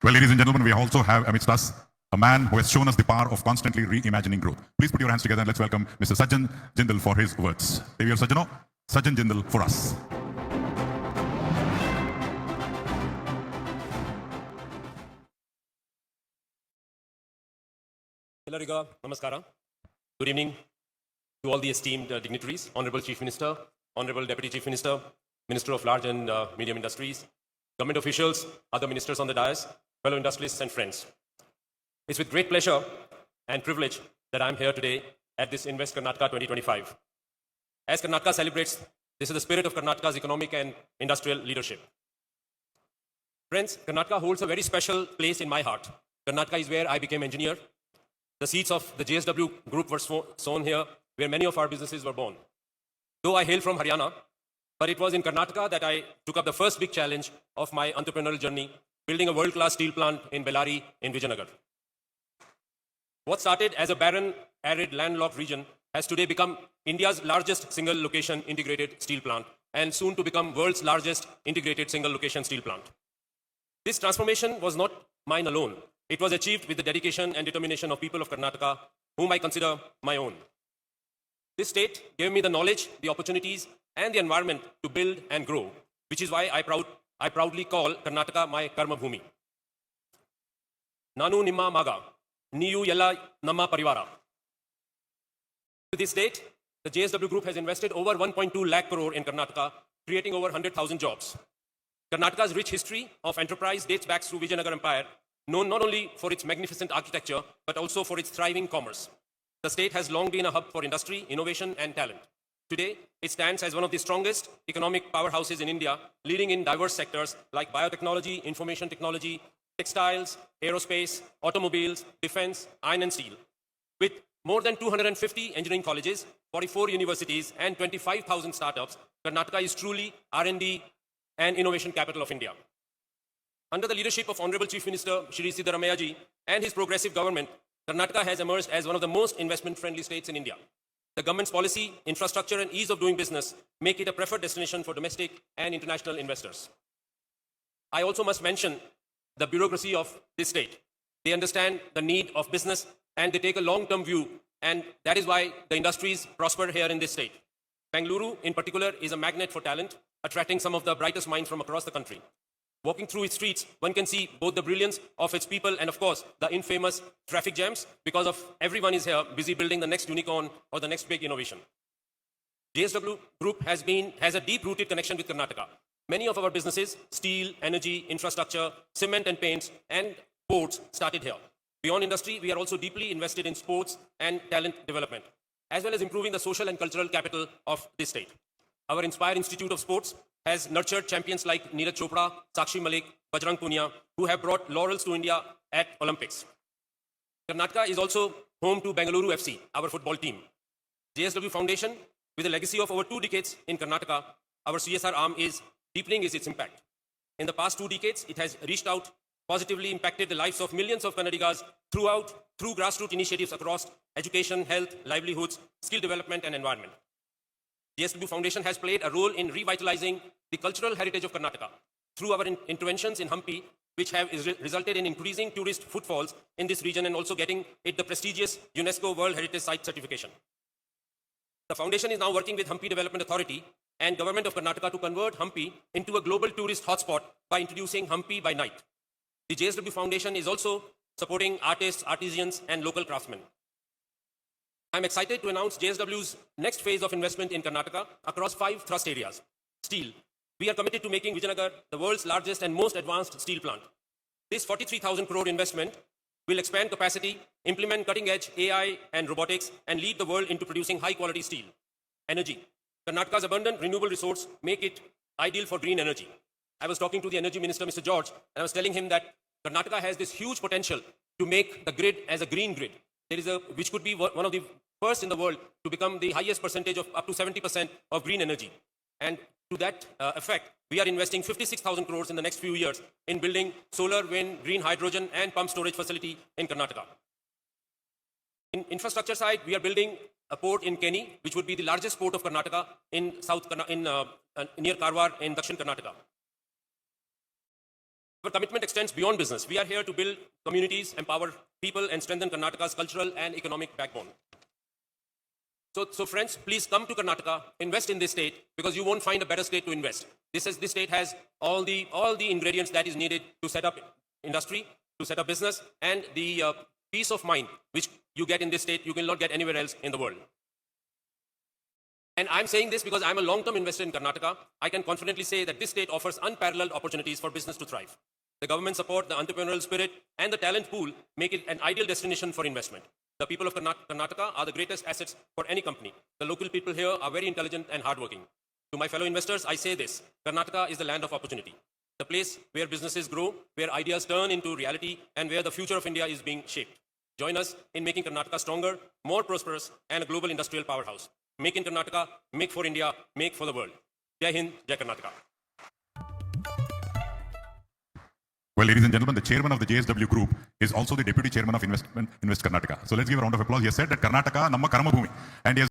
Well, ladies and gentlemen, we also have amidst us a man who has shown us the power of constantly reimagining growth. Please put your hands together and let's welcome Mr. Sajjan Jindal for his words. Devyar Sajjano, Sajjan Jindal for us. Hello, Namaskara. Good evening to all the esteemed dignitaries, Honorable Chief Minister, Honorable Deputy Chief Minister, Minister of Large and Medium Industries, government officials, other ministers on the dais, fellow industrialists and friends. It's with great pleasure and privilege that I'm here today at this Invest Karnataka 2025. As Karnataka celebrates, this is the spirit of Karnataka's economic and industrial leadership. Friends, Karnataka holds a very special place in my heart. Karnataka is where I became engineer. The seeds of the JSW group were sown here, where many of our businesses were born. Though I hail from Haryana, but it was in Karnataka that I took up the first big challenge of my entrepreneurial journey, building a world-class steel plant in Bellary in Vijayanagar. What started as a barren, arid, landlocked region has today become India's largest single-location integrated steel plant, and soon to become world's largest integrated single-location steel plant. This transformation was not mine alone. It was achieved with the dedication and determination of people of Karnataka, whom I consider my own. This state gave me the knowledge, the opportunities, and the environment to build and grow, which is why I proudly call Karnataka my Karma Bhumi. Nanu Nimma Maga, Niyu Yella Namma Parivara. To this date, the JSW Group has invested over 1.2 lakh crore in Karnataka, creating over 100,000 jobs. Karnataka's rich history of enterprise dates back through Vijayanagar Empire, known not only for its magnificent architecture, but also for its thriving commerce. The state has long been a hub for industry, innovation, and talent. Today, it stands as one of the strongest economic powerhouses in India, leading in diverse sectors like biotechnology, information technology, textiles, aerospace, automobiles, defense, iron and steel. With more than 250 engineering colleges, 44 universities, and 25,000 startups, Karnataka is truly R&D and innovation capital of India. Under the leadership of Honorable Chief Minister Shri Siddaramaiah ji and his progressive government, Karnataka has emerged as one of the most investment-friendly states in India. The government's policy, infrastructure, and ease of doing business make it a preferred destination for domestic and international investors. I also must mention the bureaucracy of this state. They understand the need of business and they take a long-term view, and that is why the industries prosper here in this state. Bengaluru, in particular, is a magnet for talent, attracting some of the brightest minds from across the country. Walking through its streets, one can see both the brilliance of its people and, of course, the infamous traffic jams because of everyone is here busy building the next unicorn or the next big innovation. JSW Group has a deep-rooted connection with Karnataka. Many of our businesses, steel, energy, infrastructure, cement and paints, and ports started here. Beyond industry, we are also deeply invested in sports and talent development, as well as improving the social and cultural capital of this state. Our Inspire Institute of Sports has nurtured champions like Neeraj Chopra, Sakshi Malik, Bajrang Punia, who have brought laurels to India at Olympics. Karnataka is also home to Bengaluru FC, our football team. JSW Foundation, with a legacy of over 2 decades in Karnataka, our CSR arm is deepening its impact. In the past 2 decades, it has reached out, positively impacted the lives of millions of Kannadigas through grassroots initiatives across education, health, livelihoods, skill development, and environment. JSW Foundation has played a role in revitalizing the cultural heritage of Karnataka through our interventions in Hampi, which have resulted in increasing tourist footfalls in this region and also getting it the prestigious UNESCO World Heritage Site certification. The foundation is now working with Hampi Development Authority and Government of Karnataka to convert Hampi into a global tourist hotspot by introducing Hampi by night. The JSW Foundation is also supporting artists, artisans, and local craftsmen. I'm excited to announce JSW's next phase of investment in Karnataka across 5 thrust areas. Steel. We are committed to making Vijayanagar the world's largest and most advanced steel plant. This 43,000 crore investment will expand capacity, implement cutting-edge AI and robotics, and lead the world into producing high-quality steel. Energy. Karnataka's abundant renewable resource make it ideal for green energy. I was talking to the Energy Minister, Mr. George, and I was telling him that Karnataka has this huge potential to make the grid as a green grid. Which could be one of the first in the world to become the highest percentage of up to 70% of green energy. And to that effect, we are investing 56,000 crores in the next few years in building solar, wind, green hydrogen, and pump storage facility in Karnataka. In infrastructure side, we are building a port in Keni, which would be the largest port of Karnataka in near Karwar in Dakshin Karnataka. Our commitment extends beyond business. We are here to build communities, empower people, and strengthen Karnataka's cultural and economic backbone. So friends, please come to Karnataka, invest in this state, because you won't find a better state to invest. This state has all the ingredients that is needed to set up industry, to set up business, and the peace of mind which you get in this state, you will not get anywhere else in the world. And I'm saying this because I'm a long-term investor in Karnataka. I can confidently say that this state offers unparalleled opportunities for business to thrive. The government support, the entrepreneurial spirit, and the talent pool make it an ideal destination for investment. The people of Karnataka are the greatest assets for any company. The local people here are very intelligent and hardworking. To my fellow investors, I say this: Karnataka is the land of opportunity, the place where businesses grow, where ideas turn into reality, and where the future of India is being shaped. Join us in making Karnataka stronger, more prosperous, and a global industrial powerhouse. Make in Karnataka, make for India, make for the world. Jai Hind, Jai Karnataka. Well, ladies and gentlemen, the chairman of the JSW Group is also the deputy chairman of Invest Karnataka. So let's give a round of applause. He has said that Karnataka namma karma bhumi, and he has